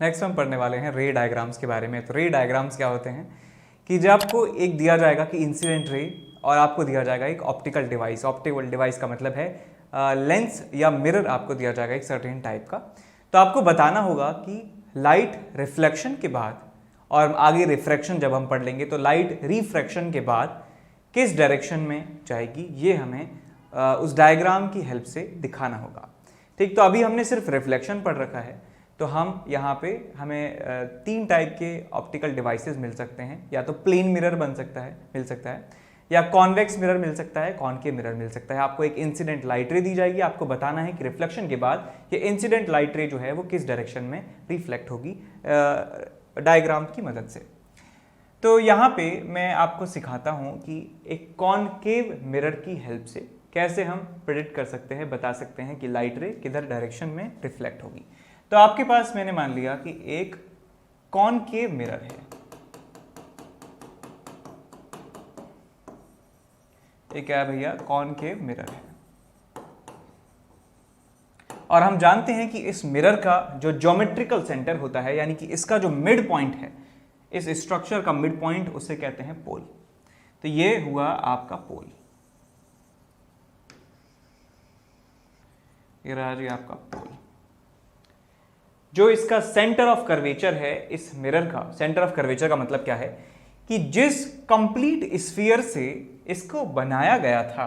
Next हम पढ़ने वाले हैं रे डायग्राम्स के बारे में। तो रे डायग्राम्स क्या होते हैं कि जब आपको एक दिया जाएगा कि इंसिडेंट रे और आपको दिया जाएगा एक ऑप्टिकल डिवाइस। ऑप्टिकल डिवाइस का मतलब है लेंस या मिरर आपको दिया जाएगा एक सर्टेन टाइप का। तो आपको बताना होगा कि लाइट रिफ्लेक्शन के बाद और आगे रिफ्रैक्शन जब हम पढ़ लेंगे तो लाइट रिफ्रैक्शन के बाद किस डायरेक्शन में जाएगी, ये हमें उस डायग्राम की हेल्प से दिखाना होगा। ठीक, तो अभी हमने सिर्फ रिफ्लेक्शन पढ़ रखा है, तो हम यहाँ पे हमें 3 टाइप के ऑप्टिकल डिवाइसेस मिल सकते हैं। या तो प्लेन मिरर मिल सकता है या कॉन्वेक्स मिरर मिल सकता है, कॉनकेव मिरर मिल सकता है। आपको एक इंसिडेंट लाइट रे दी जाएगी, आपको बताना है कि रिफ्लेक्शन के बाद ये इंसिडेंट लाइट रे जो है वो किस डायरेक्शन में रिफ्लेक्ट होगी डायग्राम की मदद से। तो यहाँ पे मैं आपको सिखाता हूँ कि एक कॉनकेव मिरर की हेल्प से कैसे हम प्रेडिक्ट कर सकते हैं, बता सकते हैं कि लाइट रे किधर डायरेक्शन में रिफ्लेक्ट होगी। तो आपके पास मैंने मान लिया कि एक कॉनकेव मिरर है, एक क्या है भैया, कॉनकेव मिरर है। और हम जानते हैं कि इस मिरर का जो ज्योमेट्रिकल सेंटर होता है, यानी कि इसका जो मिड पॉइंट है, इस स्ट्रक्चर का मिड पॉइंट, उसे कहते हैं पोल। तो ये हुआ आपका पोल, ये रहा जी आपका पोल। जो इसका सेंटर ऑफ कर्वेचर है, इस मिरर का सेंटर ऑफ कर्वेचर का मतलब क्या है कि जिस कंप्लीट स्फीयर से इसको बनाया गया था,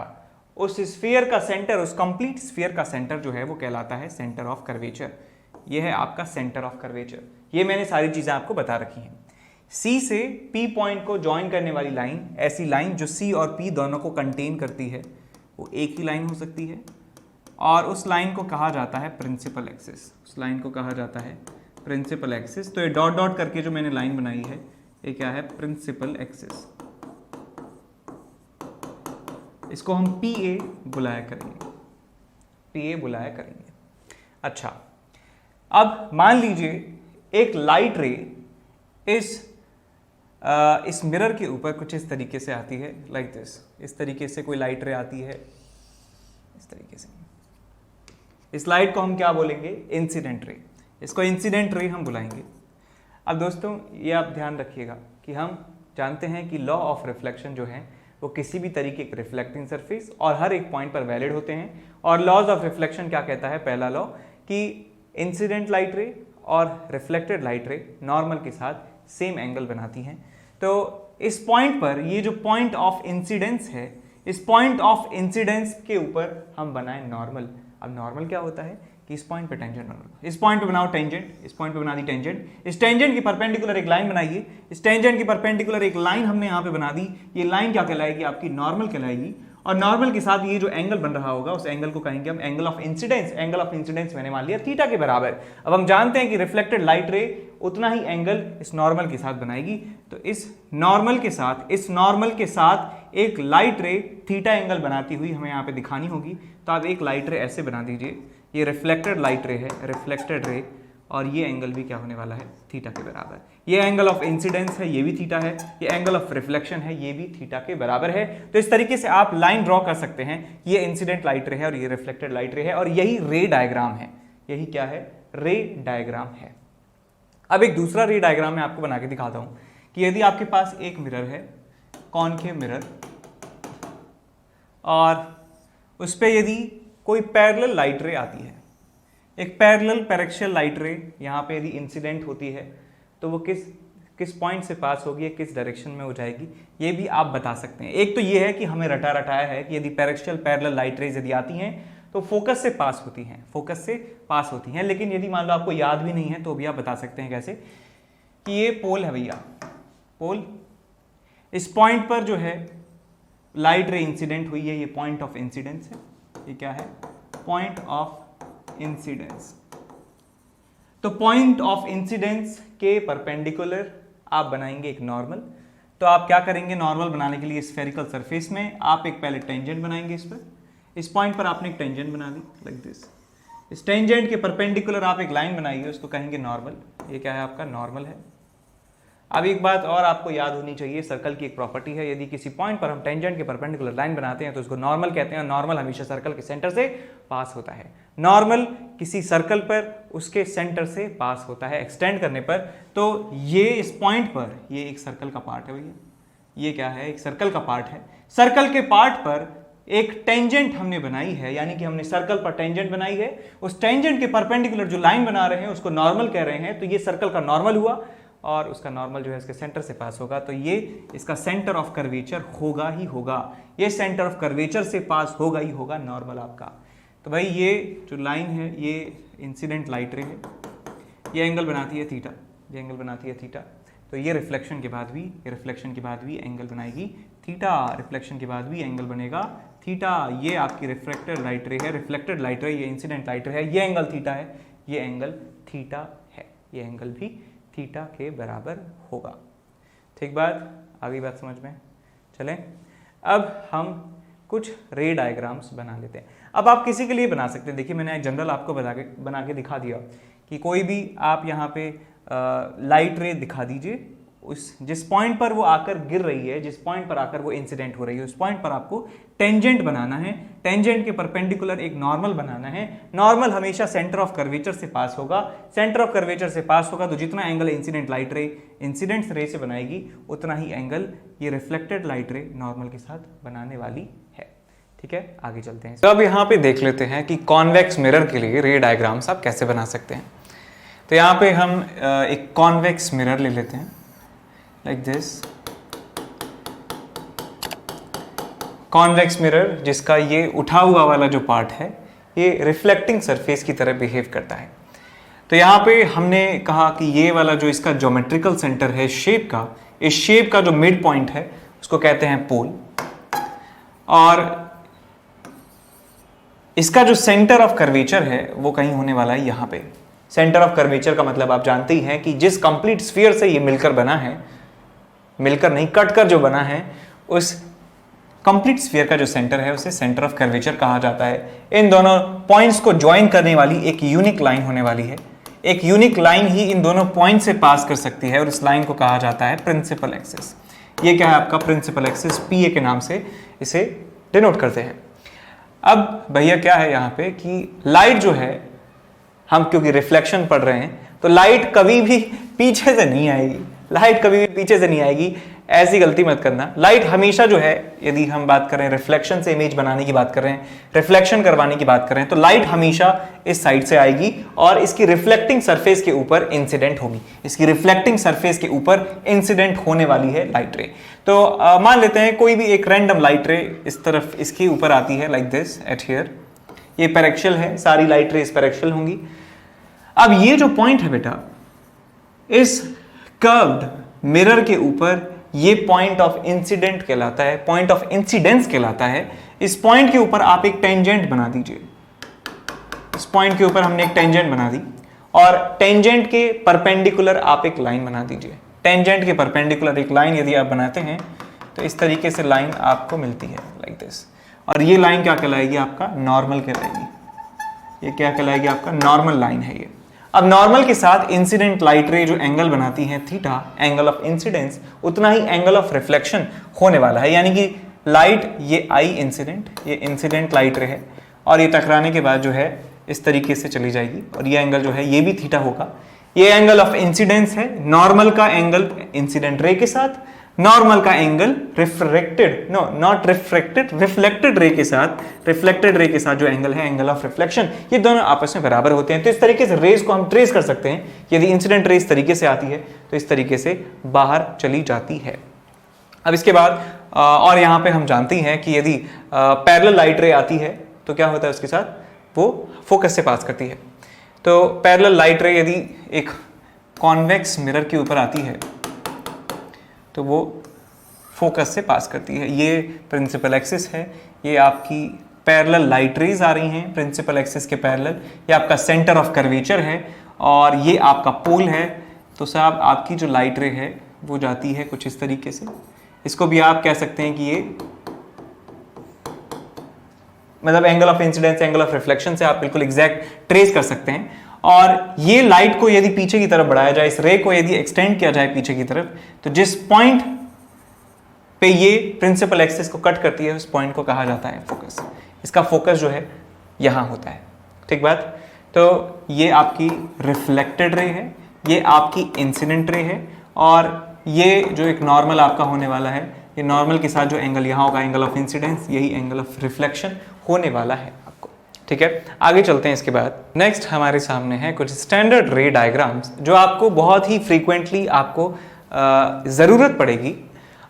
उस स्फीयर का सेंटर, उस कंप्लीट स्फीयर का सेंटर जो है वो कहलाता है सेंटर ऑफ कर्वेचर। ये है आपका सेंटर ऑफ कर्वेचर। ये मैंने सारी चीजें आपको बता रखी हैं। सी से पी पॉइंट को ज्वाइन करने वाली लाइन, ऐसी लाइन जो सी और पी दोनों को कंटेन करती है, वो एक ही लाइन हो सकती है और उस लाइन को कहा जाता है प्रिंसिपल एक्सिस। उस लाइन को कहा जाता है प्रिंसिपल एक्सिस। तो ये डॉट डॉट करके जो मैंने लाइन बनाई है, ये क्या है, प्रिंसिपल एक्सिस। इसको हम पी ए बुलाया करेंगे, पी ए बुलाया करेंगे। अच्छा, अब मान लीजिए एक लाइट रे इस मिरर के ऊपर कुछ इस तरीके से आती है, लाइक दिस। इस तरीके से कोई लाइट रे आती है, इस तरीके से। इस लाइट को हम क्या बोलेंगे, इंसिडेंट रे। इसको इंसिडेंट रे हम बुलाएंगे। अब दोस्तों ये आप ध्यान रखिएगा कि हम जानते हैं कि लॉ ऑफ रिफ्लेक्शन जो है वो किसी भी तरीके के रिफ्लेक्टिंग सरफेस और हर एक पॉइंट पर वैलिड होते हैं। और लॉज ऑफ रिफ्लेक्शन क्या कहता है, पहला लॉ, कि इंसिडेंट लाइट रे और रिफ्लेक्टेड लाइट रे नॉर्मल के साथ सेम एंगल बनाती हैं। तो इस पॉइंट पर, ये जो पॉइंट ऑफ इंसिडेंस है, इस पॉइंट ऑफ इंसिडेंस के ऊपर हम बनाएं नॉर्मल। अब नॉर्मल क्या होता है कि इस पॉइंट पे टेंजेंट बनाओ, इस पॉइंट पे बनाओ टेंजेंट, इस पॉइंट पे बना दी टेंजेंट, इस टेंजेंट की परपेंडिकुलर एक लाइन बनाइए, इस टेंजेंट की परपेंडिकुलर एक लाइन हमने यहाँ पे बना दी। ये लाइन क्या कहलाएगी, आपकी नॉर्मल कहलाएगी। और नॉर्मल के साथ ये जो एंगल बन रहा होगा, उस एंगल को कहेंगे हम angle of incidence. Angle of incidence मैंने मान लिया थीटा के बराबर। अब हम जानते हैं कि रिफ्लेक्टेड लाइट रे उतना ही एंगल इस नॉर्मल के साथ बनाएगी। तो इस नॉर्मल के साथ एक लाइट रे थीटा एंगल बनाती हुई हमें यहाँ पे दिखानी होगी। तो आप एक लाइट रे ऐसे बना दीजिए, ये रिफ्लेक्टेड लाइट रे है, रिफ्लेक्टेड रे, और ये एंगल भी क्या होने वाला है, थीटा के बराबर। ये एंगल ऑफ इंसिडेंस है, ये भी थीटा है। ये एंगल ऑफ रिफ्लेक्शन है, ये भी थीटा के बराबर है। तो इस तरीके से आप लाइन ड्रॉ कर सकते हैं। ये इंसिडेंट लाइट रे है और ये रिफ्लेक्टेड लाइट रे है, और यही रे डायग्राम है। यही क्या है, रे डायग्राम है। अब एक दूसरा रे डायग्राम मैं आपको बना के दिखाता हूं कि यदि आपके पास एक मिरर है, कॉनकेव मिरर, और उस पर यदि कोई पैरेलल लाइट रे आती है, एक पैरेलल पैरेक्शियल लाइट रे यहाँ पे यदि इंसिडेंट होती है, तो वो किस पॉइंट से पास होगी, किस डायरेक्शन में हो जाएगी, ये भी आप बता सकते हैं। एक तो ये है कि हमें रटाया है कि यदि पैरेक्शियल पैरेलल लाइट रेज यदि आती हैं तो फोकस से पास होती हैं, फोकस से पास होती हैं। लेकिन यदि मान लो आपको याद भी नहीं है तो भी आप बता सकते हैं कैसे, कि ये पोल है भैया, पोल। इस पॉइंट पर जो है लाइट रे इंसिडेंट हुई है, ये पॉइंट ऑफ इंसिडेंस है। ये क्या है, पॉइंट ऑफ इंसिडेंस। तो पॉइंट ऑफ इंसिडेंस के परपेंडिकुलर आप बनाएंगे एक नॉर्मल। तो आप क्या करेंगे, नॉर्मल बनाने के लिए स्फेरिकल सरफेस में आप एक पहले टेंजेंट बनाएंगे। इस पर, इस पॉइंट पर आपने एक टेंजेंट बना दी, लाइक दिस। इस टेंजेंट के परपेंडिकुलर आप एक लाइन बनाइए, उसको कहेंगे नॉर्मल। ये क्या है, आपका नॉर्मल है। अब एक बात और आपको याद होनी चाहिए, सर्कल की एक प्रॉपर्टी है, यदि किसी पॉइंट पर हम टेंजेंट के परपेंडिकुलर लाइन बनाते हैं तो उसको नॉर्मल कहते हैं। नॉर्मल हमेशा सर्कल के सेंटर से पास होता है। नॉर्मल किसी सर्कल पर उसके सेंटर से पास होता है एक्सटेंड करने पर। तो ये इस पॉइंट पर, ये एक सर्कल का पार्ट है भैया, ये क्या है, एक सर्कल का पार्ट है। सर्कल के पार्ट पर एक टेंजेंट हमने बनाई है, यानी कि हमने सर्कल पर टेंजेंट बनाई है। उस टेंजेंट के परपेंडिकुलर जो लाइन बना रहे हैं उसको नॉर्मल कह रहे हैं। तो ये सर्कल का नॉर्मल हुआ और उसका नॉर्मल जो है इसके सेंटर से पास होगा, तो ये इसका सेंटर ऑफ कर्वेचर होगा ही होगा। ये सेंटर ऑफ कर्वेचर से पास होगा ही होगा नॉर्मल आपका। तो भाई ये जो लाइन है ये इंसिडेंट लाइट रे है, ये एंगल बनाती है थीटा, ये एंगल बनाती है थीटा। तो ये रिफ्लेक्शन के बाद भी, ये रिफ्लेक्शन के बाद भी एंगल बनाएगी थीटा, रिफ्लेक्शन के बाद भी एंगल बनेगा थीटा। ये आपकी रिफ्लेक्टेड लाइट रे है, रिफ्लेक्टेड लाइट रे, ये इंसिडेंट लाइट रे है, ये एंगल थीटा है, ये एंगल थीटा है, ये एंगल भी थीटा के बराबर होगा। ठीक बात, आगे बात समझ में चलें। अब हम कुछ रे डायग्राम्स बना लेते हैं। अब आप किसी के लिए बना सकते हैं, देखिए मैंने एक जनरल आपको बना के दिखा दिया कि कोई भी आप यहाँ पे लाइट रे दिखा दीजिए, उस जिस पॉइंट पर वो आकर गिर रही है, जिस पॉइंट पर आकर वो इंसिडेंट हो रही है, उस पॉइंट पर आपको टेंजेंट बनाना है। टेंजेंट के परपेंडिकुलर एक नॉर्मल बनाना है। नॉर्मल हमेशा सेंटर ऑफ कर्वेचर से पास होगा। सेंटर ऑफ कर्वेचर से पास होगा तो जितना angle incident light ray incident ray से बनाएगी उतना ही एंगल ये रिफ्लेक्टेड लाइट रे नॉर्मल के साथ बनाने वाली है। ठीक है, आगे चलते हैं। तो अब यहाँ पे देख लेते हैं कि कॉन्वेक्स मिरर के लिए रे डायग्राम्स आप कैसे बना सकते हैं। तो यहाँ पे हम एक कॉन्वेक्स मिरर ले लेते हैं लाइक दिस। कॉन्वेक्स मिरर जिसका ये उठा हुआ वाला जो पार्ट है ये रिफ्लेक्टिंग सरफेस की तरह बिहेव करता है। तो यहाँ पे हमने कहा कि ये वाला जो इसका ज्योमेट्रिकल सेंटर है शेप का, इस शेप का जो मिड पॉइंट है उसको कहते हैं पोल, और इसका जो सेंटर ऑफ कर्वेचर है वो कहीं होने वाला है यहाँ पे। सेंटर ऑफ कर्वेचर का मतलब आप जानते ही हैं कि जिस कंप्लीट स्फीयर से ये मिलकर बना है, मिलकर नहीं कटकर जो बना है, उस कंप्लीट स्फीयर का जो सेंटर है उसे सेंटर ऑफ कर्वेचर कहा जाता है। इन दोनों पॉइंट्स को ज्वाइन करने वाली एक यूनिक लाइन होने वाली है। एक यूनिक लाइन ही इन दोनों पॉइंट से पास कर सकती है और इस लाइन को कहा जाता है प्रिंसिपल एक्सिस। ये क्या है आपका प्रिंसिपल एक्सिस, पीए के नाम से इसे डिनोट करते हैं। अब भैया क्या है यहाँ पे कि लाइट जो है, हम क्योंकि रिफ्लेक्शन पढ़ रहे हैं तो लाइट कभी भी पीछे से नहीं आएगी, लाइट कभी भी पीछे से नहीं आएगी, ऐसी गलती मत करना। लाइट हमेशा जो है, यदि हम बात करें रिफ्लेक्शन से इमेज बनाने की बात कर रहे हैं, रिफ्लेक्शन करवाने की बात कर रहे हैं, तो लाइट हमेशा इस साइड से आएगी और इसकी रिफ्लेक्टिंग सरफेस के ऊपर इंसिडेंट होगी। इसकी रिफ्लेक्टिंग सरफेस के ऊपर इंसिडेंट होने वाली है लाइट रे। तो मान लेते हैं कोई भी एक रैंडम लाइट रे इस तरफ इसके ऊपर आती है लाइक दिस एट हियर। ये पैरेक्शियल है, सारी लाइट रे इस पैरेक्शियल होंगी। अब ये जो पॉइंट है बेटा, इस कर्व्ड मिरर के ऊपर ये पॉइंट ऑफ इंसिडेंट कहलाता है, पॉइंट ऑफ इंसिडेंस कहलाता है। इस पॉइंट के ऊपर आप एक टेंजेंट बना दीजिए। इस पॉइंट के ऊपर हमने एक टेंजेंट बना दी और टेंजेंट के परपेंडिकुलर आप एक लाइन बना दीजिए। टेंजेंट के परपेंडिकुलर एक लाइन यदि आप बनाते हैं तो इस तरीके से लाइन आपको मिलती है लाइक दिस, और ये लाइन क्या कहलाएगी आपका नॉर्मल कहलाएगी। ये क्या कहलाएगी आपका नॉर्मल लाइन है ये। अब नॉर्मल के साथ इंसिडेंट लाइट रे जो एंगल बनाती है थीटा, एंगल ऑफ इंसिडेंस, उतना ही एंगल ऑफ रिफ्लेक्शन होने वाला है। यानी कि लाइट ये आई इंसिडेंट, ये इंसिडेंट लाइट रे है और ये टकराने के बाद जो है इस तरीके से चली जाएगी और ये एंगल जो है ये भी थीटा होगा। ये एंगल ऑफ इंसिडेंस है, नॉर्मल का एंगल इंसिडेंट रे के साथ, नॉर्मल का angle refracted, no not refracted, reflected ray के साथ, रिफ्लेक्टेड रे के साथ जो एंगल है एंगल ऑफ रिफ्लेक्शन, ये दोनों आपस में बराबर होते हैं। तो इस तरीके से रेज को हम ट्रेस कर सकते हैं। यदि इंसिडेंट रे इस तरीके से आती है तो इस तरीके से बाहर चली जाती है। अब इसके बाद और यहाँ पे हम जानते हैं कि यदि पैरेलल लाइट रे आती है तो क्या होता है उसके साथ, वो फोकस से पास करती है। तो पैरेलल लाइट रे यदि एक कॉन्वेक्स मिरर के ऊपर आती है तो वो फोकस से पास करती है। ये प्रिंसिपल एक्सिस है, ये आपकी पैरेलल लाइट रेज आ रही हैं प्रिंसिपल एक्सिस के पैरेलल, ये आपका सेंटर ऑफ कर्वेचर है और ये आपका पोल है। तो साहब आपकी जो लाइट रे है वो जाती है कुछ इस तरीके से। इसको भी आप कह सकते हैं कि ये मतलब angle of incidence, angle of reflection से आप बिल्कुल एग्जैक्ट ट्रेस कर सकते हैं। और ये लाइट को यदि पीछे की तरफ बढ़ाया जाए, इस रे को यदि एक्सटेंड किया जाए पीछे की तरफ, तो जिस पॉइंट पे ये प्रिंसिपल एक्सिस को कट करती है उस पॉइंट को कहा जाता है फोकस। इसका फोकस जो है यहां होता है, ठीक बात। तो ये आपकी रिफ्लेक्टेड रे है, ये आपकी इंसिडेंट रे है, और ये जो एक नॉर्मल आपका होने वाला है, ये नॉर्मल के साथ जो एंगल यहाँ होगा एंगल ऑफ इंसिडेंस, यही एंगल ऑफ रिफ्लेक्शन होने वाला है आपको, ठीक है। आगे चलते हैं। इसके बाद नेक्स्ट हमारे सामने है कुछ स्टैंडर्ड रे डायग्राम्स जो आपको बहुत ही फ्रीक्वेंटली आपको ज़रूरत पड़ेगी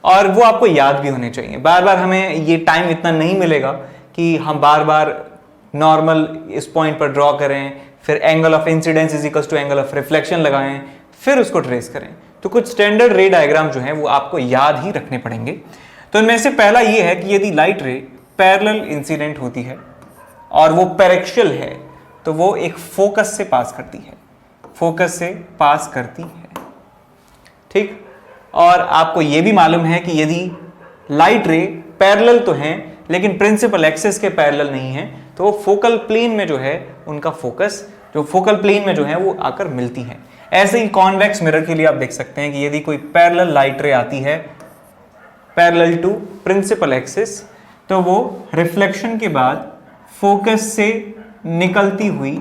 और वो आपको याद भी होने चाहिए। बार बार हमें ये टाइम इतना नहीं मिलेगा कि हम बार बार नॉर्मल इस पॉइंट पर ड्रॉ करें, फिर angle of incidence is equals to angle of reflection लगाएं, फिर उसको ट्रेस करें। तो कुछ स्टैंडर्ड रे डायग्राम जो हैं वो आपको याद ही रखने पड़ेंगे। तो इनमें से पहला ये है कि यदि लाइट रे पैरेलल इंसिडेंट होती है और वो पैरेक्शियल है तो वो एक फोकस से पास करती है, फोकस से पास करती है, ठीक। और आपको ये भी मालूम है कि यदि लाइट रे पैरेलल तो हैं लेकिन प्रिंसिपल एक्सिस के पैरेलल नहीं है तो वो फोकल प्लेन में जो है उनका फोकस जो फोकल प्लेन में जो है वो आकर मिलती है। ऐसे ही कॉन्वेक्स मिरर के लिए आप देख सकते हैं कि यदि कोई पैरेलल लाइट रे आती है पैरेलल टू प्रिंसिपल एक्सिस तो वो रिफ्लेक्शन के बाद फोकस से निकलती हुई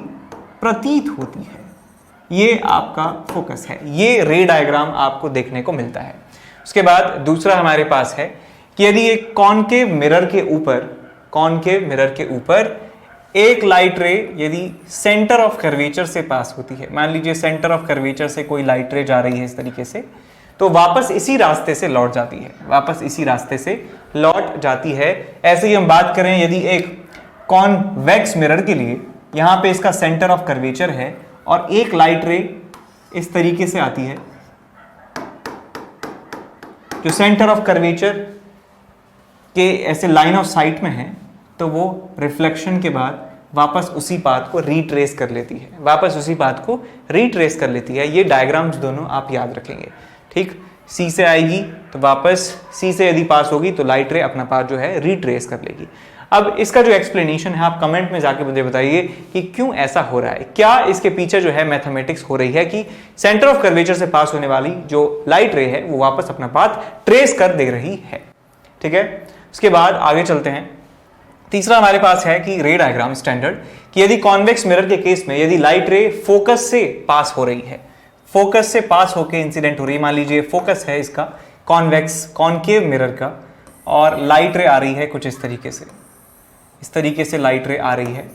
प्रतीत होती है। ये आपका फोकस है। ये रे डायग्राम आपको देखने को मिलता है। उसके बाद दूसरा हमारे पास है कि यदि एक कॉनकेव मिरर के ऊपर एक लाइट रे यदि सेंटर ऑफ कर्वेचर से पास होती है, मान लीजिए सेंटर ऑफ कर्वेचर से कोई लाइट रे जा रही है इस तरीके से, तो वापस इसी रास्ते से लौट जाती है, ऐसे ही हम बात करें यदि एक कॉन्वेक्स मिरर के लिए यहां पे इसका सेंटर ऑफ कर्वेचर है और एक लाइट रे इस तरीके से आती है जो सेंटर ऑफ कर्वेचर के ऐसे लाइन ऑफ साइट में है, तो वो रिफ्लेक्शन के बाद वापस उसी पाथ को रीट्रेस कर लेती है। ये डायग्राम्स दोनों आप याद रखेंगे, ठीक। सी से आएगी तो वापस सी से यदि पास होगी तो लाइट रे अपना पाथ जो है रीट्रेस कर लेगी। अब इसका जो एक्सप्लेनेशन है आप कमेंट में जाके मुझे बताइए कि क्यों ऐसा हो रहा है, क्या इसके पीछे जो है मैथमेटिक्स हो रही है कि सेंटर ऑफ कर्वेचर से पास होने वाली जो लाइट रे है वो वापस अपना पाथ ट्रेस कर दे रही है, ठीक है। उसके बाद आगे चलते हैं। तीसरा हमारे पास है कि रे डायग्राम स्टैंडर्ड कि यदि कॉन्वेक्स मिरर के केस में यदि लाइट रे फोकस से पास हो रही है, फोकस से पास होकर इंसिडेंट हो रही है, मान लीजिए फोकस है इसका कॉनकेव मिरर का और लाइट रे आ रही है कुछ इस तरीके से लाइट रे आ रही है,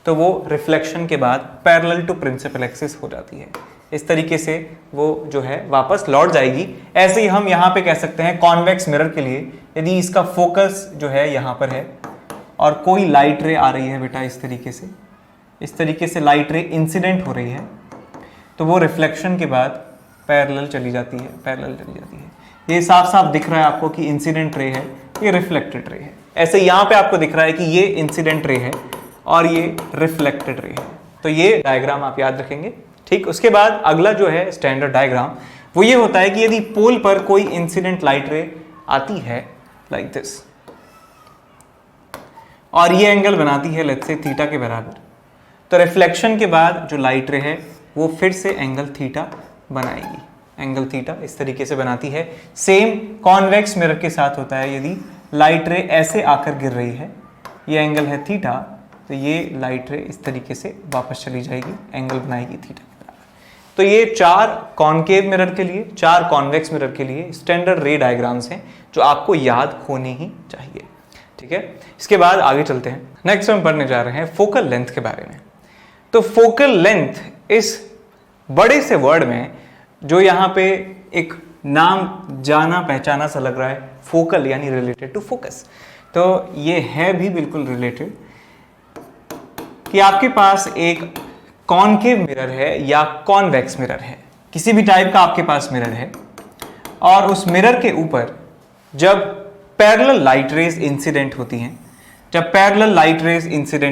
तो वो रिफ्लेक्शन के बाद पैरेलल टू प्रिंसिपल एक्सिस हो जाती है। इस तरीके से वो जो है वापस लौट जाएगी। ऐसे ही हम यहाँ पे कह सकते हैं कॉन्वेक्स मिरर के लिए यदि इसका फोकस जो है यहाँ पर है और कोई लाइट रे आ रही है बेटा इस तरीके से लाइट रे इंसिडेंट हो रही है, तो वो रिफ्लेक्शन के बाद पैरेलल चली जाती है। ये साफ साफ दिख रहा है आपको कि इंसिडेंट रे है, ये रिफ्लेक्टेड रे है। ऐसे यहाँ पे आपको दिख रहा है कि ये इंसिडेंट रे है और ये रिफ्लेक्टेड रे है। तो ये डायग्राम आप याद रखेंगे, ठीक। उसके बाद अगला जो है स्टैंडर्ड डायग्राम वो ये होता है कि यदि पोल पर कोई इंसिडेंट लाइट रे आती है लाइक दिस और ये एंगल बनाती है लेट्स से थीटा के बराबर, तो रिफ्लेक्शन के बाद जो लाइट रे है वो फिर से एंगल थीटा बनाएगी, एंगल थीटा इस तरीके से बनाती है। सेम कॉन्वेक्स मिरर के साथ होता है, यदि लाइट रे ऐसे आकर गिर रही है, ये एंगल है थीटा, तो ये लाइट रे इस तरीके से वापस चली जाएगी, एंगल बनाएगी थीटा के बराबर। तो ये 4 कॉनकेव मिरर के लिए, 4 कॉन्वेक्स मिरर के लिए स्टैंडर्ड रे डायग्राम्स हैं जो आपको याद होने ही चाहिए, ठीक है। इसके बाद आगे चलते हैं। नेक्स्ट हम पढ़ने जा रहे हैं फोकल लेंथ के बारे में। तो फोकल लेंथ इस बड़े से वर्ड में जो यहाँ पे एक नाम जाना पहचाना सा लग रहा है, फोकल यानी रिलेटेड टू फोकस, तो ये है भी बिल्कुल रिलेटेड कि आपके पास एक कॉनकेव मिरर है या कॉन्वेक्स मिरर है, किसी भी टाइप का आपके पास मिरर है और उस मिरर के ऊपर जब पैरेलल लाइट रेज इंसिडेंट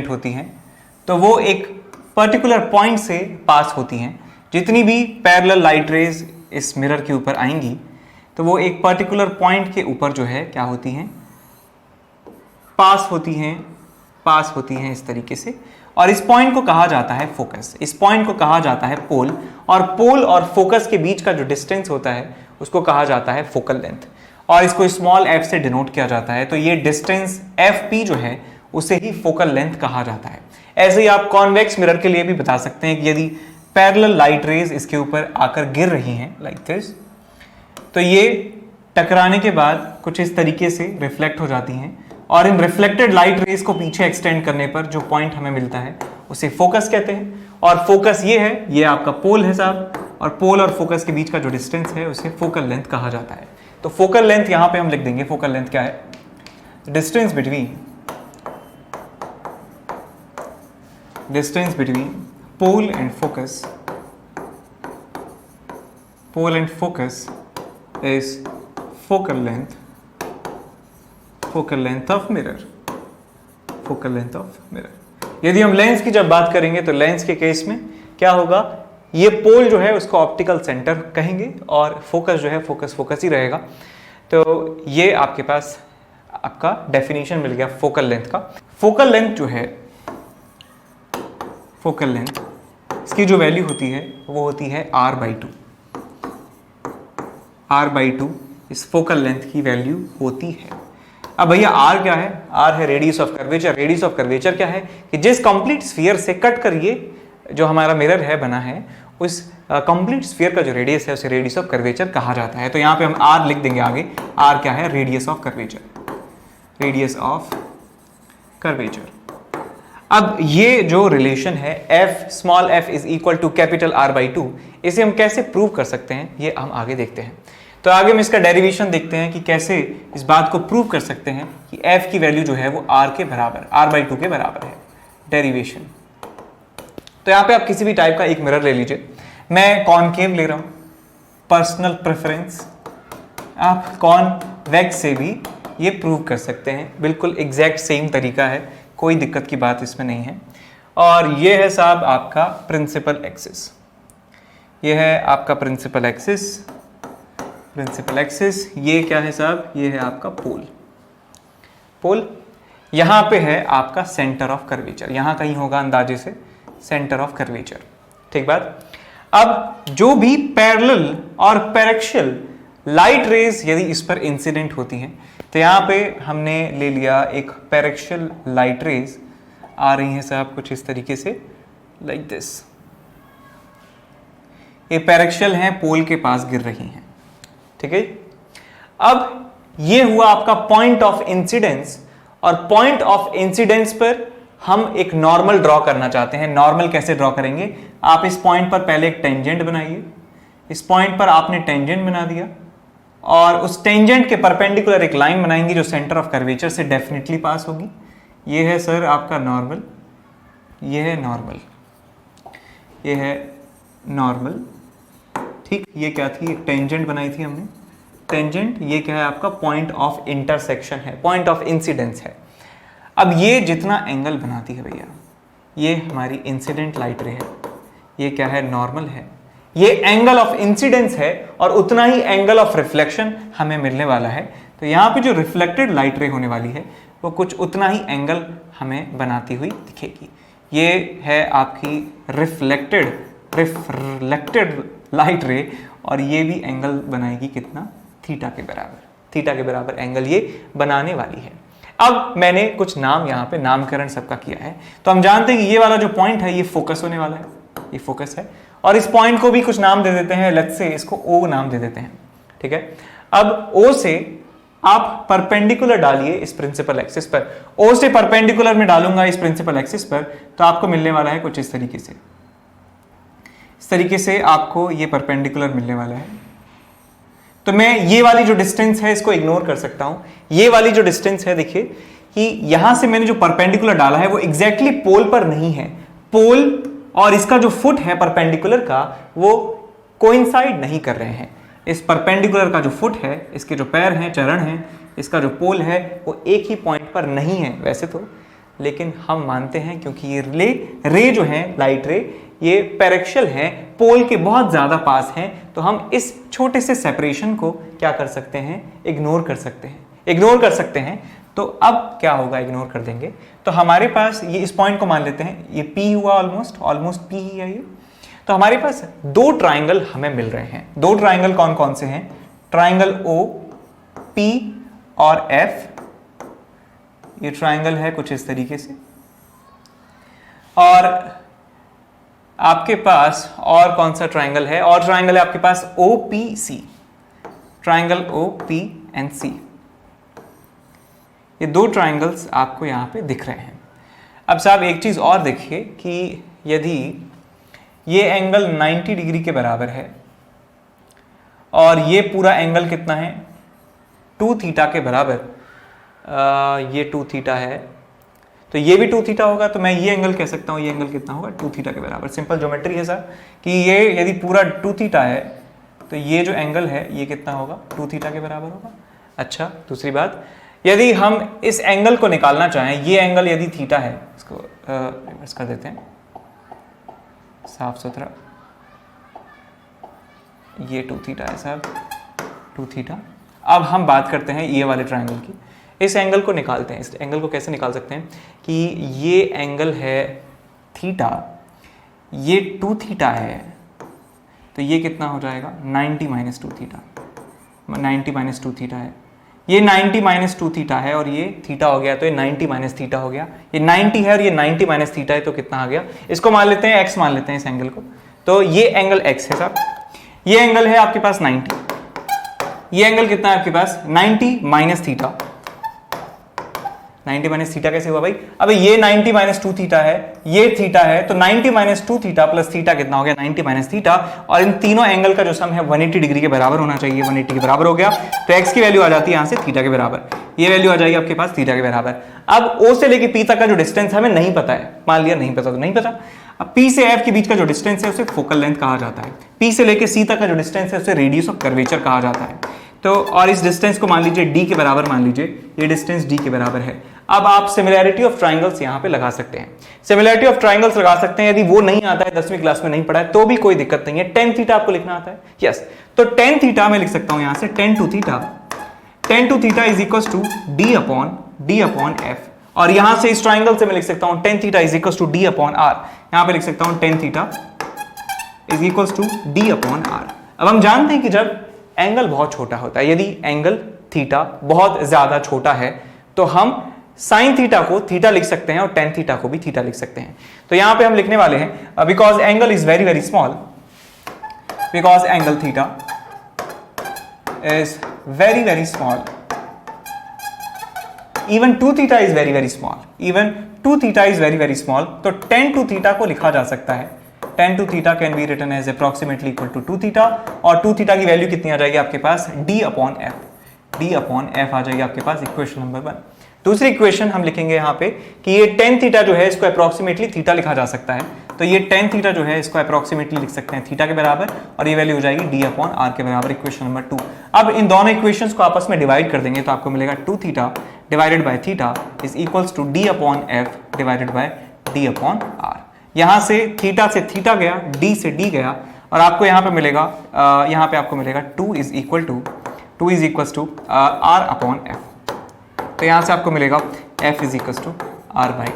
होती हैं, तो वो एक पर्टिकुलर पॉइंट से पास होती हैं। जितनी भी पैरेलल लाइट रेज इस मिरर के ऊपर आएंगी तो वो एक पर्टिकुलर पॉइंट के ऊपर जो है क्या होती हैं, पास होती हैं पास होती हैं इस तरीके से, और इस पॉइंट को कहा जाता है फोकस, इस पॉइंट को कहा जाता है पोल, और पोल और फोकस के बीच का जो डिस्टेंस होता है उसको कहा जाता है फोकल लेंथ, और इसको स्मॉल f से डिनोट किया जाता है। तो ये डिस्टेंस fp जो है उसे ही फोकल लेंथ कहा जाता है। ऐसे ही आप कॉन्वेक्स मिरर के लिए भी बता सकते हैं कि यदि पैरेलल लाइट रेज इसके ऊपर आकर गिर रही हैं लाइक दिस, तो ये टकराने के बाद कुछ इस तरीके से रिफ्लेक्ट हो जाती हैं, और इन रिफ्लेक्टेड लाइट रेज को पीछे एक्सटेंड करने पर जो पॉइंट हमें मिलता है उसे फोकस कहते हैं। और फोकस ये है, ये आपका पोल है साहब, और पोल और फोकस के बीच का जो डिस्टेंस है उसे फोकल लेंथ कहा जाता है। तो फोकल लेंथ यहां पे हम लिख देंगे, फोकल लेंथ क्या है, distance between pole and focus is focal length of mirror. यदि हम लेंस की जब बात करेंगे तो लेंस के केस में क्या होगा, ये पोल जो है उसको ऑप्टिकल सेंटर कहेंगे, और फोकस जो है फोकस ही रहेगा। तो ये आपके पास आपका डेफिनेशन मिल गया फोकल लेंथ का। फोकल लेंथ जो है, फोकल लेंथ इसकी जो वैल्यू होती है वो होती है r/2। r/2 इस फोकल लेंथ की वैल्यू होती है। अब भैया r क्या है, r है radius of curvature. Radius of curvature क्या है कि जिस कंप्लीट स्फीयर से कट कर ये जो हमारा मिरर है बना है, उस कंप्लीट स्फीयर का जो रेडियस है उसे रेडियस ऑफ कर्वेचर कहा जाता है। तो यहाँ पे हम r लिख देंगे आगे, r क्या है, रेडियस ऑफ कर्वेचर। अब ये जो रिलेशन है f small f is equal to capital R/2, इसे हम कैसे प्रूव कर सकते हैं ये हम आगे देखते हैं। तो आगे हम इसका डेरिवेशन देखते हैं कि कैसे इस बात को प्रूव कर सकते हैं कि f की वैल्यू जो है वो r के बराबर, R/2 के बराबर है। डेरिवेशन, तो यहाँ पे आप किसी भी टाइप का एक मिरर ले लीजिए, मैं कॉनकेव ले रहा हूँ, पर्सनल प्रेफरेंस, आप कॉन्वेक्स से भी ये प्रूव कर सकते हैं, बिल्कुल एग्जैक्ट सेम तरीका है, कोई दिक्कत की बात इसमें नहीं है। और ये है साहब आपका प्रिंसिपल एक्सिस, ये है आपका प्रिंसिपल एक्सिस, ये क्या है साहब, ये है आपका पोल। यहाँ पे है आपका सेंटर ऑफ कर्वेचर, यहाँ कहीं होगा अंदाजे से सेंटर ऑफ कर्वेचर, ठीक बात। अब जो भी पैरेलल और पैरेक्शियल लाइट रेज यदि इस पर इंसिडेंट होती हैं, तो यहाँ पे हमने ले लिया एक पैरेक्शियल लाइट रेज आ रही है साहब कुछ इस तरीके से लाइक दिस, ये पैरेक्शियल हैं, पोल के पास गिर रही हैं, ठीक है। अब ये हुआ आपका पॉइंट ऑफ इंसिडेंस, और पॉइंट ऑफ इंसिडेंस पर हम एक नॉर्मल ड्रॉ करना चाहते हैं। नॉर्मल कैसे ड्रॉ करेंगे, आप इस पॉइंट पर पहले एक टेंजेंट बनाइए, इस पॉइंट पर आपने टेंजेंट बना दिया, और उस टेंजेंट के परपेंडिकुलर एक लाइन बनाएंगे जो सेंटर ऑफ कर्वेचर से डेफिनेटली पास होगी। ये है सर आपका नॉर्मल, ये है नॉर्मल, ठीक। ये क्या थी, एक टेंजेंट बनाई थी हमने, टेंजेंट। ये क्या है आपका पॉइंट ऑफ इंटरसेक्शन है, पॉइंट ऑफ इंसिडेंस है। अब ये जितना एंगल बनाती है भैया, ये हमारी इंसिडेंट लाइट रे है, ये क्या है, नॉर्मल है, ये एंगल ऑफ इंसिडेंस है, और उतना ही एंगल ऑफ रिफ्लेक्शन हमें मिलने वाला है। तो यहाँ पे जो रिफ्लेक्टेड लाइट रे होने वाली है वो कुछ उतना ही एंगल हमें बनाती हुई दिखेगी। ये है आपकी रिफ्लेक्टेड लाइट रे, और ये भी एंगल बनाएगी कितना, थीटा के बराबर एंगल ये बनाने वाली है। अब मैंने कुछ नाम यहाँ पे नामकरण सबका किया है, तो हम जानते हैं कि ये वाला जो पॉइंट है ये फोकस होने वाला है, ये फोकस है, और इस पॉइंट को भी कुछ नाम दे देते हैं, लेट्स से इसको O नाम दे देते हैं, ठीक है। अब O से आप परपेंडिकुलर डालिए इस प्रिंसिपल एक्सिस पर, O से परपेंडिकुलर में डालूंगा इस प्रिंसिपल एक्सिस पर, तो आपको मिलने वाला है कुछ इस तरीके से, आपको ये परपेंडिकुलर मिलने वाला है। तो मैं ये वाली जो डिस्टेंस है इसको इग्नोर कर सकता हूं। ये वाली जो डिस्टेंस है, देखिए कि यहां से मैंने जो परपेंडिकुलर डाला है वो एग्जैक्टली पोल पर नहीं है, पोल और इसका जो फुट है परपेंडिकुलर का वो कोइंसाइड नहीं कर रहे हैं। इस परपेंडिकुलर का जो फुट है, इसके जो पैर हैं, चरण हैं, इसका जो पोल है वो एक ही पॉइंट पर नहीं है वैसे तो, लेकिन हम मानते हैं क्योंकि ये रे जो है, लाइट रे, ये पैरेक्शियल हैं, पोल के बहुत ज्यादा पास हैं, तो हम इस छोटे से सेपरेशन को क्या कर सकते हैं, इग्नोर कर सकते हैं। तो अब क्या होगा, इग्नोर कर देंगे। तो हमारे पास ये इस पॉइंट को मान लेते हैं, ये P हुआ ऑलमोस्ट P ही है ये। तो हमारे पास दो ट्राइंगल हमें मिल रहे हैं। दो ट्राइंगल कौन कौन से हैं? ट्राइंगल O P और F। ये ट्राइंगल है कुछ इस तरीके से। और आपके पास और कौन सा ट्राइंगल है? और ट्राइंगल है आपके पास OPC, triangle OP and C। ये दो ट्राइंगल्स आपको यहां पे दिख रहे हैं। अब साहब एक चीज और देखिए कि यदि ये एंगल 90 डिग्री के बराबर है और ये पूरा एंगल कितना है? 2 थीटा के बराबर। ये 2 थीटा है तो ये भी 2 थीटा होगा, तो मैं ये एंगल कह सकता हूँ ये एंगल कितना होगा? 2 थीटा के बराबर। सिंपल ज्योमेट्री है सर कि ये यदि पूरा 2 थीटा है तो ये जो एंगल है ये कितना होगा? 2 थीटा के बराबर होगा। अच्छा, दूसरी बात, यदि हम इस एंगल को निकालना चाहें, ये एंगल यदि थीटा है, इसको रिवर्स कर देते हैं साफ सुथरा, ये 2 थीटा है साहब, 2 थीटा। अब हम बात करते हैं ये वाले ट्राइंगल की। इस एंगल को निकालते हैं। इस एंगल को कैसे निकाल सकते हैं कि ये एंगल है थीटा, ये 2 थीटा है, तो ये कितना हो जाएगा? 90 माइनस 2 थीटा। 90 माइनस 2 थीटा है, ये 90 माइनस 2 थीटा है और ये थीटा हो गया, तो ये 90 माइनस थीटा हो गया। ये 90 है और ये 90 माइनस थीटा है, तो कितना आ गया? इसको मान लेते हैं x, मान लेते हैं इस एंगल को। तो ये एंगल x है साहब, ये एंगल है आपके पास 90, ये एंगल कितना है आपके पास? 90 माइनस थीटा। 90 माइनस थीटा कैसे हुआ भाई? अब ये 90 माइनस 2 थीटा है, ये थीटा है, तो 90 माइनस 2 थीटा प्लस थीटा कितना हो गया? 90 माइनस थीटा। और इन तीनों एंगल का जो सम है 180 डिग्री के बराबर होना चाहिए। 180 के बराबर हो गया तो x की वैल्यू आ जाती है यहां से थीटा के बराबर, ये वैल्यू आ जाएगी आपके पास थीटा के बराबर। अब O से लेके P तक का जो डिस्टेंस हमें नहीं पता है, मान लिया नहीं पता तो नहीं पता। अब P से F के बीच का जो डिस्टेंस है उसे फोकल लेंथ कहा जाता है। P से लेके C तक का जो डिस्टेंस है उसे रेडियस ऑफ कर्वेचर कहा जाता है। तो और इस डिस्टेंस को मान लीजिए d के बराबर, मान लीजिए ये डिस्टेंस d के बराबर है। अब आप सिमिलैरिटी ऑफ ट्राइंगल्स यहां पे लगा सकते हैं। सिमिलैरिटी ऑफ ट्राइंगल्स लगा सकते हैं। यदि वो नहीं आता है, 10वीं क्लास में नहीं पढ़ा है, तो भी कोई दिक्कत नहीं है। tan थीटा आपको लिखना आता है? यस। तो tan थीटा मैं लिख सकता हूं यहां से tan 2 theta, tan 2 theta is equal to d upon f। और यहां से इस ट्राइंगल से मैं लिख सकता हूं tan theta is equal to d upon r। यहां पे लिख सकता हूं tan theta is equal to d upon r। अब हम जानते हैं कि जब एंगल बहुत छोटा होता है, यदि एंगल थीटा बहुत ज्यादा छोटा है, तो हम साइन थीटा को थीटा लिख सकते हैं और टेन थीटा को भी थीटा लिख सकते हैं। तो यहां पे हम लिखने वाले हैं because angle is very very small, because angle theta is very very small, even 2 theta is very very small, even 2 theta is very very small. तो tan 2 थीटा को लिखा जा सकता है, tan 2 theta can be written as approximately equal to 2 theta. और 2 theta की value कितनी आ जाएगी आपके पास? d अपॉन f आ जाएगी आपके पास, इक्वेशन नंबर 1। दूसरी इक्वेशन हम लिखेंगे यहाँ पे कि ये tan थीटा जो है इसको अप्रोक्सीमेटली थीटा लिखा जा सकता है। तो ये tan थीटा जो है इसको अप्रोक्सीमेटली लिख सकते हैं थीटा के बराबर, और ये वैल्यू हो जाएगी d अपॉन r के बराबर, इक्वेशन नंबर 2। अब इन दोनों इक्वेशंस को आपस में डिवाइड कर देंगे तो आपको मिलेगा 2 theta divided by theta is equals to d upon f divided by d upon r। यहां से थीटा से थीटा गया, d से d गया, और आपको यहां पे मिलेगा यहां पे आपको मिलेगा 2 is equal to r upon f। तो यहां से आपको मिलेगा f is equal to r by 2।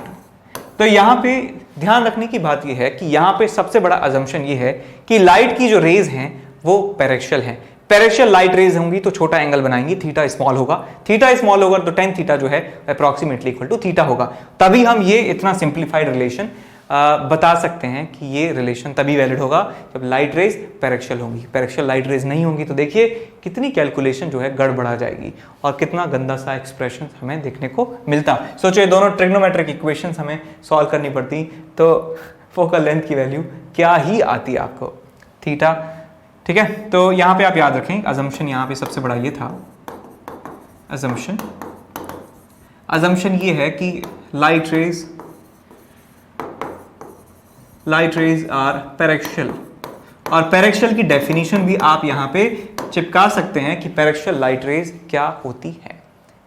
तो यहां पे ध्यान रखने की बात यह है कि यहां पे सबसे बड़ा अजम्पशन ये है कि लाइट की जो रेज हैं वो पैरेक्शियल हैं। पैरेक्शियल लाइट रेज होंगी तो छोटा एंगल बनाएंगी, थीटा स्मॉल होगा, थीटा स्मॉल होगा तो tan थीटा जो है अप्रोक्सीमेटली इक्वल टू थीटा होगा। तभी हम ये इतना सिंप्लीफाइड रिलेशन बता सकते हैं कि ये रिलेशन तभी वैलिड होगा जब लाइट रेज पैरेक्शियल होंगी। पैरेक्शियल लाइट रेज नहीं होंगी तो देखिए कितनी कैलकुलेशन जो है गड़बड़ा जाएगी और कितना गंदा सा एक्सप्रेशन हमें देखने को मिलता। सोचिए दोनों ट्रिग्नोमेट्रिक इक्वेशंस हमें सॉल्व करनी पड़ती तो फोकल लेंथ की वैल्यू क्या ही आती आपको, थीटा। ठीक है, तो यहाँ पे आप याद रखें अजम्पशन यहाँ पे सबसे बड़ा ये था, अजम्पशन ये है कि लाइट रेज आर पैरेक्शियल, और पैरेक्शियल की डेफिनेशन भी आप यहाँ पे चिपका सकते हैं कि पैरेक्शियल लाइट रेज क्या होती है।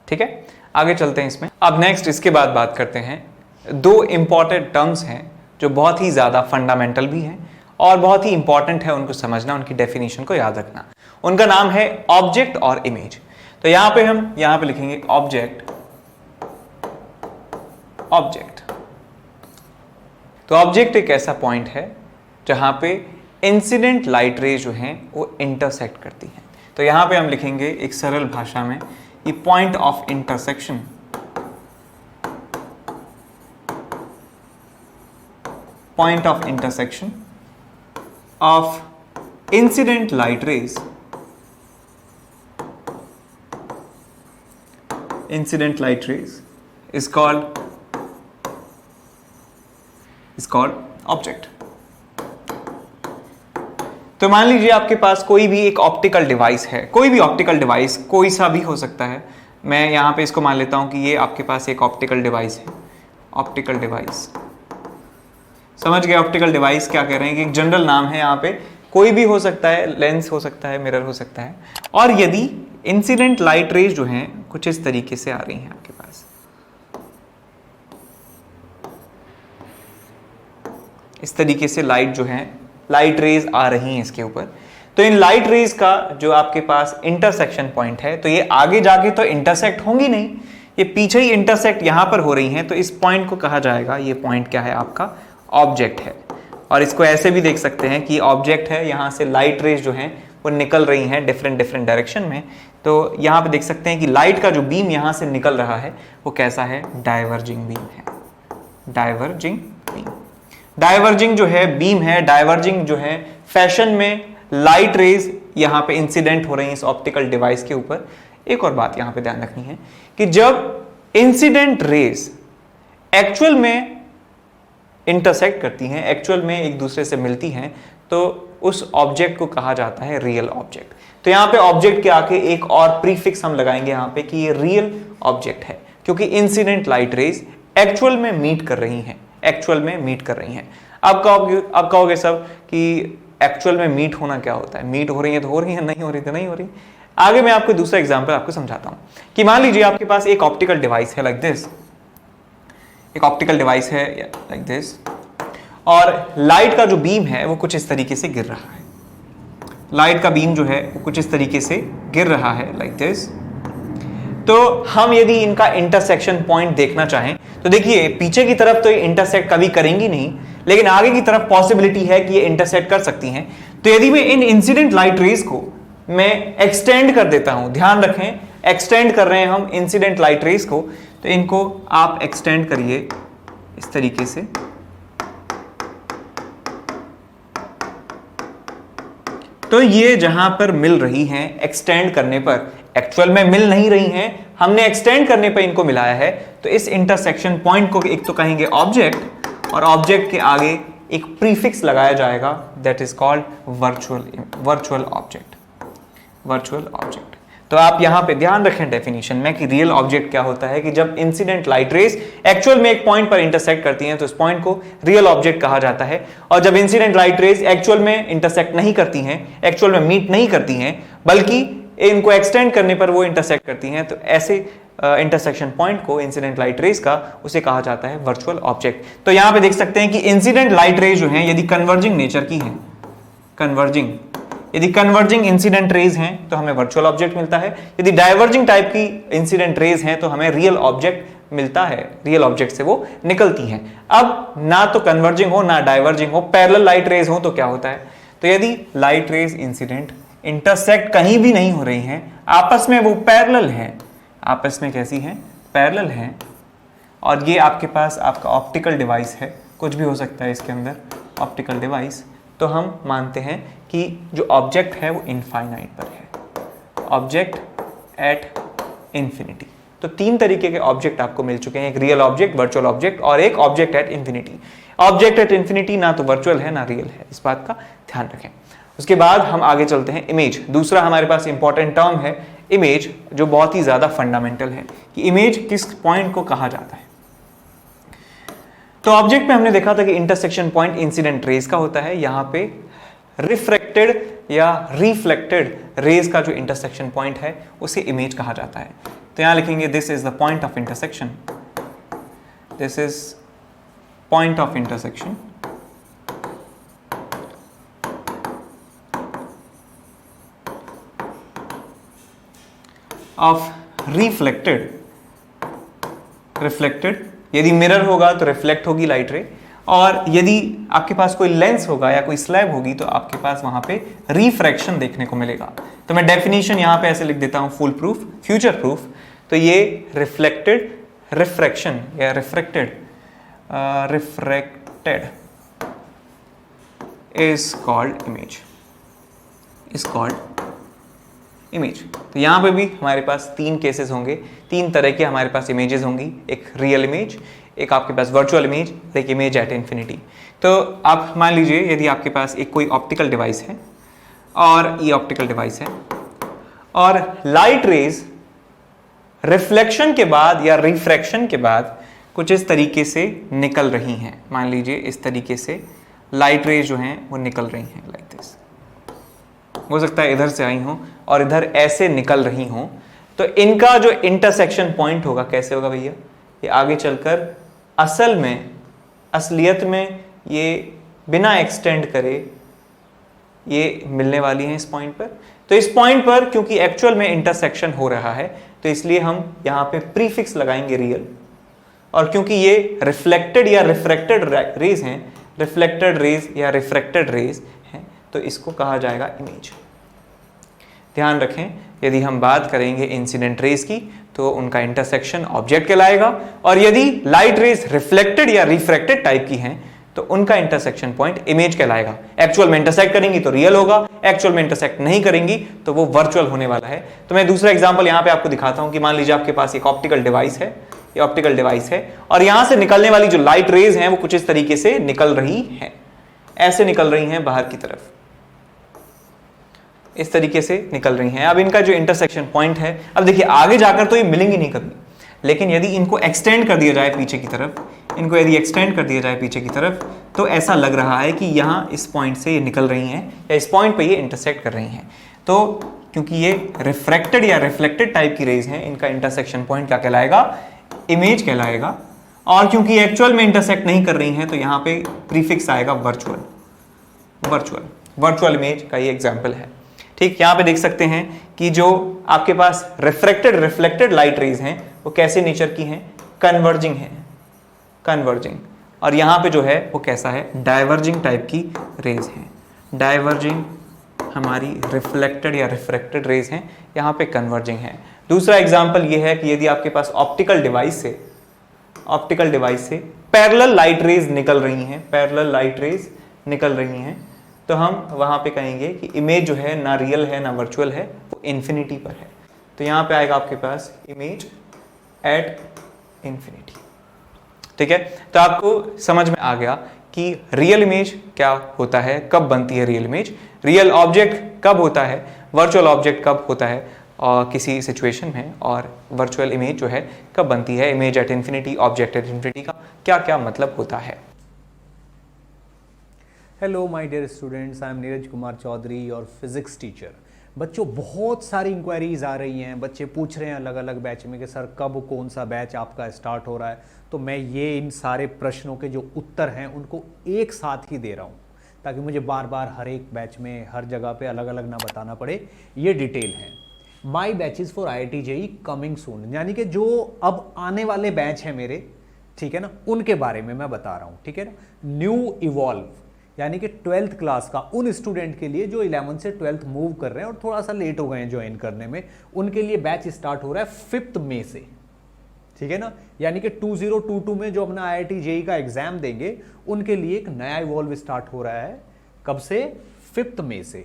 ठीक है, आगे चलते हैं इसमें। अब नेक्स्ट इसके बाद बात करते हैं, दो इंपॉर्टेंट टर्म्स हैं जो बहुत ही ज़्यादा फंडामेंटल भी हैं और बहुत ही इंपॉर्टेंट है उनको समझना, उनकी डेफिनेशन को याद रखना। उनका नाम है ऑब्जेक्ट और इमेज। तो यहाँ पे हम यहाँ पे लिखेंगे ऑब्जेक्ट ऑब्जेक्ट। तो ऑब्जेक्ट एक ऐसा पॉइंट है जहां पे इंसिडेंट लाइट रे जो हैं वो इंटरसेक्ट करती हैं। तो यहां पे हम लिखेंगे एक सरल भाषा में, ये point of intersection, point of intersection of incident light rays, incident light rays is called object. तो मान लीजिए आपके पास कोई भी एक ऑप्टिकल डिवाइस है, कोई भी ऑप्टिकल डिवाइस कोई सा भी हो सकता है। मैं यहां पे इसको मान लेता हूं कि ये आपके पास एक ऑप्टिकल डिवाइस है। ऑप्टिकल डिवाइस, समझ गए? ऑप्टिकल डिवाइस क्या कह रहे हैं कि एक जनरल नाम है, यहां पे कोई भी हो सकता है, लेंस हो सकता है, मिरर हो सकता है। और यदि इंसिडेंट लाइट रेज जो हैं कुछ इस तरीके से आ रही हैं आपके पास, इस तरीके से लाइट जो है, लाइट रेज आ रही हैं इसके ऊपर, तो इन लाइट रेज का जो आपके पास इंटरसेक्शन पॉइंट है, तो ये आगे जाके तो इंटरसेक्ट होंगी नहीं, ये पीछे ही इंटरसेक्ट यहां पर हो रही हैं, तो इस पॉइंट को कहा जाएगा, ये पॉइंट क्या है आपका? ऑब्जेक्ट है। और इसको ऐसे भी देख सकते हैं कि ऑब्जेक्ट है, यहां से लाइट रेज जो हैं वो निकल रही हैं डिफरेंट डायरेक्शन में। तो यहां पे देख सकते हैं कि लाइट का जो बीम यहां से निकल रहा है वो कैसा है? डाइवर्जिंग बीम है। डाइवर्जिंग बीम, डाइवर्जिंग जो है बीम है, डाइवर्जिंग जो है फैशन में लाइट रेज यहां पे इंसिडेंट हो रही है इस ऑप्टिकल डिवाइस के ऊपर। एक और बात यहां पे ध्यान रखनी है कि जब इंसिडेंट रेज एक्चुअल में इंटरसेक्ट करती हैं, एक्चुअल में एक दूसरे से मिलती हैं, तो उस ऑब्जेक्ट को कहा जाता है रियल ऑब्जेक्ट। तो यहां पे ऑब्जेक्ट के आके एक और प्रीफिक्स हम लगाएंगे यहां पे कि ये रियल ऑब्जेक्ट है, क्योंकि इंसिडेंट लाइट रेज एक्चुअल में मीट कर रही हैं, एक्चुअल में मीट कर रही हैं। अब कहोगे सब कि एक्चुअल में मीट होना क्या होता है? मीट हो रही है तो हो रही है, नहीं हो रही तो नहीं हो रही। आगे मैं आपको दूसरा एग्जांपल आपको समझाता हूं कि मान लीजिए आपके पास एक ऑप्टिकल डिवाइस है लाइक दिस, एक ऑप्टिकल डिवाइस है लाइक दिस, और लाइट का जो बीम है वो कुछ इस तरीके से गिर रहा है। लाइट का बीम जो है वो कुछ इस तरीके से गिर रहा है लाइक दिस। तो हम यदि इनका इंटरसेक्शन पॉइंट देखना चाहें तो देखिए पीछे की तरफ तो ये इंटरसेक्ट कभी करेंगी नहीं, लेकिन आगे की तरफ पॉसिबिलिटी है कि ये इंटरसेक्ट कर सकती हैं। तो यदि मैं इन इंसिडेंट लाइट रेज को मैं एक्सटेंड कर देता हूं, ध्यान रखें एक्सटेंड कर रहे हैं हम इंसिडेंट लाइट रेज को, तो इनको आप एक्सटेंड करिए इस तरीके से। तो ये जहां पर मिल रही हैं एक्सटेंड करने पर, एक्चुअल में मिल नहीं रही हैं, हमने एक्सटेंड करने पर इनको मिलाया है, तो इस इंटरसेक्शन पॉइंट को एक तो कहेंगे ऑब्जेक्ट, और ऑब्जेक्ट के आगे एक प्रीफिक्स लगाया जाएगा, that is called virtual object. Virtual object. तो आप यहां पे ध्यान रखें डेफिनेशन में कि रियल ऑब्जेक्ट क्या होता है कि जब इंसिडेंट लाइट रेज एक्चुअल में एक पॉइंट पर इंटरसेक्ट करती हैं तो इस पॉइंट को रियल ऑब्जेक्ट कहा जाता है, और जब इंसिडेंट लाइट रेज एक्चुअल में इंटरसेक्ट नहीं करती हैं, एक्चुअल में मीट नहीं करती हैं, बल्कि इनको एक्सटेंड करने पर वो इंटरसेक्ट करती हैं, तो ऐसे इंटरसेक्शन पॉइंट को इंसिडेंट लाइट रेज का उसे कहा जाता है वर्चुअल ऑब्जेक्ट। तो यहां पे देख सकते हैं कि इंसिडेंट लाइट रेज जो हैं यदि कन्वर्जिंग नेचर की हैं, कन्वर्जिंग, यदि कन्वर्जिंग इंसिडेंट रेज हैं तो हमें वर्चुअल ऑब्जेक्ट मिलता है, यदि डाइवर्जिंग टाइप की इंसिडेंट रेज हैं तो हमें रियल ऑब्जेक्ट मिलता है, रियल ऑब्जेक्ट से वो निकलती हैं। अब ना तो कन्वर्जिंग हो ना डाइवर्जिंग हो, पैरेलल लाइट रेज हो तो क्या होता है? तो यदि लाइट रेज इंसिडेंट इंटरसेक्ट कहीं भी नहीं हो रही हैं, आपस में वो पैरेलल हैं, आपस में कैसी हैं? पैरेलल हैं, और ये आपके पास आपका ऑप्टिकल डिवाइस है, कुछ भी हो सकता है इसके अंदर ऑप्टिकल डिवाइस, तो हम मानते हैं कि जो ऑब्जेक्ट है वो इनफाइनाइट पर है, ऑब्जेक्ट एट इंफिनिटी। तो तीन तरीके के ऑब्जेक्ट आपको मिल चुके हैं, एक रियल ऑब्जेक्ट, वर्चुअल ऑब्जेक्ट, और एक object at infinity. Object at infinity ना तो वर्चुअल है ना रियल है, इस बात का ध्यान रखें। उसके बाद हम आगे चलते हैं इमेज। दूसरा हमारे पास इंपॉर्टेंट टर्म है इमेज, जो बहुत ही ज्यादा फंडामेंटल है कि इमेज किस पॉइंट को कहा जाता है। तो ऑब्जेक्ट में हमने देखा था कि इंटरसेक्शन पॉइंट इंसिडेंट रेज का होता है, यहां पे रिफ्रैक्टेड या रिफ्लेक्टेड रेज का जो इंटरसेक्शन पॉइंट है उसे इमेज कहा जाता है। तो यहां लिखेंगे this is the point of intersection, this is point of intersection of reflected यदि मिरर होगा तो रिफ्लेक्ट होगी लाइट रे, और यदि आपके पास कोई लेंस होगा या कोई स्लैब होगी तो आपके पास वहां पे रिफ्रैक्शन देखने को मिलेगा। तो मैं डेफिनेशन यहां पे ऐसे लिख देता हूं, फुल प्रूफ, फ्यूचर प्रूफ। तो ये रिफ्लेक्टेड रिफ्रैक्शन या refracted is called image, is called image. तो यहां पे भी हमारे पास तीन केसेस होंगे, तीन तरह के हमारे पास इमेजेस होंगी, एक रियल इमेज, एक आपके पास वर्चुअल इमेज, एक इमेज एट इन्फिनिटी। तो आप मान लीजिए यदि आपके पास एक कोई ऑप्टिकल डिवाइस है और ये ऑप्टिकल डिवाइस है और लाइट रेज रिफ्लेक्शन के बाद या रिफ्रैक्शन के बाद कुछ इस तरीके से निकल रही हैं। मान लीजिए इस तरीके से लाइट रेज जो हैं वो निकल रही हैं, लाइक दिस। हो सकता है इधर से आई हो और इधर ऐसे निकल रही हो, तो इनका जो इंटरसेक्शन पॉइंट होगा कैसे होगा भैया, ये आगे चलकर असल में असलियत में ये बिना एक्सटेंड करे ये मिलने वाली हैं इस पॉइंट पर। तो इस पॉइंट पर क्योंकि एक्चुअल में इंटरसेक्शन हो रहा है तो इसलिए हम यहां पे प्रीफिक्स लगाएंगे रियल, और क्योंकि ये रिफ्लेक्टेड या रिफ्रैक्टेड रेज हैं, रिफ्लेक्टेड रेज या रिफ्रैक्टेड रेज हैं, तो इसको कहा जाएगा इमेज। ध्यान रखें, यदि हम बात करेंगे इंसिडेंट रेज की तो उनका इंटरसेक्शन ऑब्जेक्ट कहलाएगा, और यदि लाइट रेज रिफ्लेक्टेड या रिफ्रैक्टेड टाइप की हैं तो उनका इंटरसेक्शन पॉइंट इमेज कहलाएगा। एक्चुअल में इंटरसेक्ट करेंगी तो रियल होगा, एक्चुअल में इंटरसेक्ट नहीं करेंगी तो वो वर्चुअल होने वाला है। तो मैं दूसरा एग्जांपल यहां पे आपको दिखाता हूं कि मान लीजिए आपके पास एक ऑप्टिकल डिवाइस है, ये ऑप्टिकल डिवाइस है और यहां से निकलने वाली जो लाइट रेज हैं वो कुछ इस तरीके से निकल रही हैं, ऐसे निकल रही हैं बाहर की तरफ, इस तरीके से निकल रही हैं। अब इनका जो इंटरसेक्शन पॉइंट है, अब देखिए आगे जाकर तो ये मिलेंगी नहीं कभी, लेकिन यदि इनको एक्सटेंड कर दिया जाए पीछे की तरफ, इनको यदि एक्सटेंड कर दिया जाए पीछे की तरफ, तो ऐसा लग रहा है कि यहाँ इस पॉइंट से ये निकल रही हैं या इस पॉइंट पे ये इंटरसेक्ट कर रही हैं। तो क्योंकि ये रिफ्रैक्टेड या रिफ्लेक्टेड टाइप की रेज हैं, इनका इंटरसेक्शन पॉइंट क्या कहलाएगा, इमेज कहलाएगा। और क्योंकि एक्चुअल में इंटरसेक्ट नहीं कर रही हैं तो यहाँ पे प्रीफिक्स आएगा वर्चुअल, वर्चुअल, वर्चुअल इमेज का ये एग्जाम्पल है। ठीक, यहाँ पे देख सकते हैं कि जो आपके पास रिफ्रैक्टेड रिफ्लेक्टेड लाइट रेज हैं वो कैसे नेचर की हैं, कन्वर्जिंग हैं, कन्वर्जिंग। और यहाँ पे जो है वो कैसा है, डाइवर्जिंग टाइप की रेज हैं, डाइवर्जिंग हमारी रिफ्लेक्टेड या रिफ्रैक्टेड रेज हैं, यहाँ पे कन्वर्जिंग है। दूसरा एग्जांपल ये है कि यदि आपके पास ऑप्टिकल डिवाइस से पैरेलल लाइट रेज निकल रही हैं, पैरेलल लाइट रेज निकल रही हैं, तो हम वहां पे कहेंगे कि इमेज जो है ना रियल है ना वर्चुअल है, वो इन्फिनिटी पर है। तो यहाँ पे आएगा आपके पास इमेज एट इन्फिनिटी। ठीक है, तो आपको समझ में आ गया कि रियल इमेज क्या होता है, कब बनती है रियल इमेज, रियल ऑब्जेक्ट कब होता है, वर्चुअल ऑब्जेक्ट कब होता है और किसी सिचुएशन में, और वर्चुअल इमेज जो है कब बनती है, image at infinity, object at infinity का क्या क्या मतलब होता है। Hello my dear students, I am Neeraj Kumar Chaudhary, your physics teacher. बच्चों, बहुत सारी इंक्वायरीज आ रही हैं, बच्चे पूछ रहे हैं अलग अलग बैच में कि सर कब कौन सा बैच आपका स्टार्ट हो रहा है। तो मैं ये इन सारे प्रश्नों के जो उत्तर हैं उनको एक साथ ही दे रहा हूँ ताकि मुझे बार बार हर एक बैच में हर जगह पे अलग अलग ना बताना पड़े। ये डिटेल है। My batches for IIT JEE coming soon, यानी कि जो अब आने वाले बैच हैं मेरे, ठीक है ना, उनके बारे में मैं बता रहा हूँ। ठीक है ना, न्यू इवॉल्व यानी कि 12th क्लास का उन स्टूडेंट के लिए जो 11th से 12th मूव कर रहे हैं और थोड़ा सा लेट हो गए हैं ज्वाइन करने में, उनके लिए बैच स्टार्ट हो रहा है 5 मई से। ठीक है ना, यानी कि 2022 में जो अपना IIT JEE का एग्जाम देंगे उनके लिए एक नया इवॉल्व स्टार्ट हो रहा है। कब से? 5 मई से।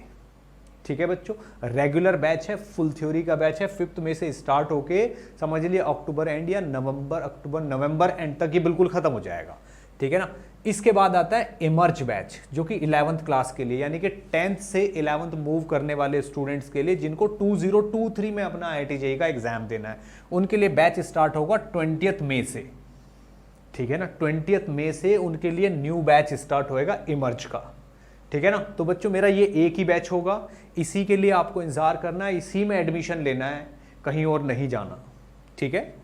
ठीक है बच्चों, रेगुलर बैच है, फुल थ्योरी का बैच है, 5 मई से स्टार्ट होके समझ लीजिए अक्टूबर एंड या नवंबर एंड तक ये बिल्कुल खत्म हो जाएगा। ठीक है ना, इसके बाद आता है इमर्ज बैच जो कि 11th क्लास के लिए, यानी कि 10th से 11th मूव करने वाले स्टूडेंट्स के लिए जिनको 2023 में अपना IIT JEE का एग्जाम देना है, उनके लिए बैच स्टार्ट होगा 20th मई से। ठीक है ना, 20th मई से उनके लिए न्यू बैच स्टार्ट होएगा इमर्ज का। ठीक है ना, तो बच्चों मेरा ये एक ही बैच होगा, इसी के लिए आपको इंतजार करना है, इसी में एडमिशन लेना है, कहीं और नहीं जाना। ठीक है,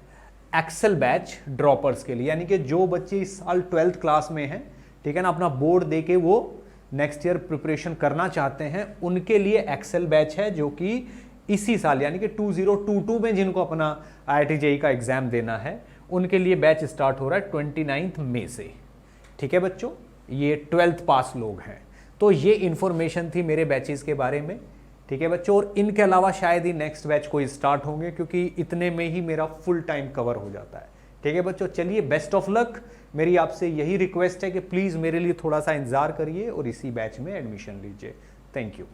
एक्सेल बैच ड्रॉपर्स के लिए, यानी कि जो बच्चे इस साल 12th क्लास में हैं, ठीक है ना, अपना बोर्ड देके वो नेक्स्ट ईयर प्रिपरेशन करना चाहते हैं, उनके लिए एक्सेल बैच है जो कि इसी साल यानी कि 2022 में जिनको अपना IIT JEE का एग्जाम देना है उनके लिए बैच स्टार्ट हो रहा है 29 मई से। ठीक है बच्चों, ये 12th पास लोग हैं। तो ये इन्फॉर्मेशन थी मेरे बैचेस के बारे में। ठीक है बच्चों, और इनके अलावा शायद ही नेक्स्ट बैच कोई स्टार्ट होंगे, क्योंकि इतने में ही मेरा फुल टाइम कवर हो जाता है। ठीक है बच्चों, चलिए बेस्ट ऑफ लक। मेरी आपसे यही रिक्वेस्ट है कि प्लीज़ मेरे लिए थोड़ा सा इंतजार करिए और इसी बैच में एडमिशन लीजिए। Thank you.